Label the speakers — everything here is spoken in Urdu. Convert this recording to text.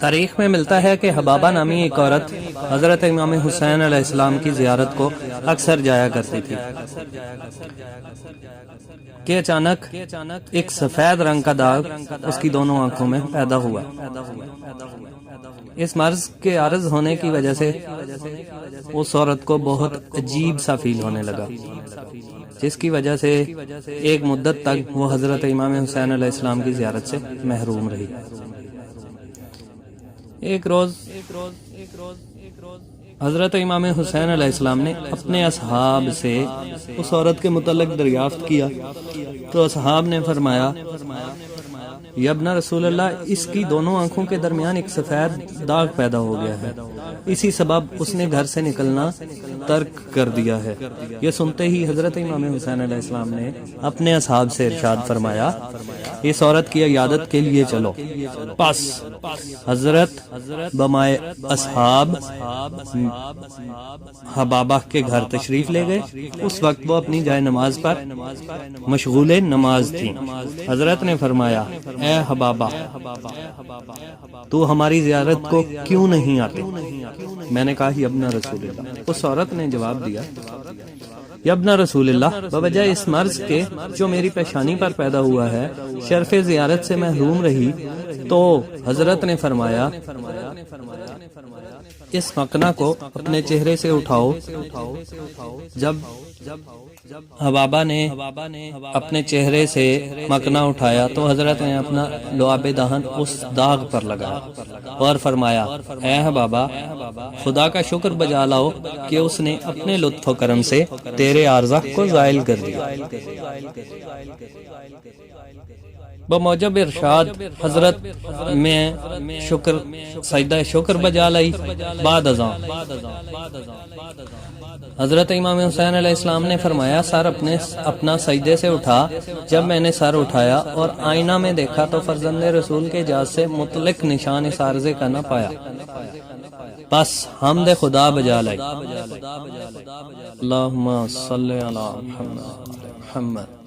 Speaker 1: تاریخ میں ملتا ہے کہ حبابہ نامی ایک عورت حضرت امام حسین علیہ السلام کی زیارت کو اکثر جایا کرتی تھی کہ اچانک ایک سفید رنگ کا داغ اس کی دونوں آنکھوں میں پیدا ہوا۔ اس مرض کے عارض ہونے کی وجہ سے اس عورت کو بہت عجیب سا فیل ہونے لگا، جس کی وجہ سے ایک مدت تک وہ حضرت امام حسین علیہ السلام کی زیارت سے محروم رہی۔ ایک روز حضرت امام حسین علیہ السلام نے اپنے اصحاب سے اس عورت کے متعلق دریافت کیا تو اصحاب نے فرمایا، یا ابن رسول اللہ، اس کی دونوں آنکھوں کے درمیان ایک سفید داغ پیدا ہو گیا ہے، اسی سبب اس نے گھر سے نکلنا ترک کر دیا ہے۔ یہ سنتے ہی حضرت امام حسین علیہ السلام نے اپنے اصحاب سے ارشاد فرمایا، اس عورت کی عیادت کے لیے چلو۔ پس حضرت بمائے اصحاب حبابہ کے گھر تشریف لے گئے۔ اس وقت وہ اپنی جائے نماز پر مشغول نماز تھی۔ حضرت نے فرمایا، اے حبابہ، تو ہماری زیارت کو کیوں نہیں آتے؟ میں نے کہا، یا ابن رسول اللہ۔ اس عورت نے جواب دیا، یا ابن رسول اللہ، بوجہ اس مرض کے جو میری پیشانی پر پیدا ہوا ہے، شرف زیارت سے محروم رہی تو حضرت نے فرمایا، اس مقنع کو اپنے چہرے سے اٹھاؤ۔ جب حبابہ نے اپنے چہرے سے مقنع اٹھایا تو حضرت نے اپنا لعاب دہن اس داغ پر لگایا اور فرمایا، اے حبابہ، خدا کا شکر بجا لاؤ کہ اس نے اپنے لطف و کرم سے تیرے عارضہ کو زائل کر دیا۔ بموجب ارشاد حضرت میں سجدہ شکر بجا لائی۔ بعد ازاں حضرت امام حسین علیہ السلام نے فرمایا، سر اپنا سجدے سے اٹھا۔ جب میں نے سر اٹھایا اور آئینہ میں دیکھا تو فرزند رسول کے اعجاز سے مطلق نشان اس عارضے کا نہ پایا، بس حمد خدا بجا لائی۔ اللہم صلی علی محمد۔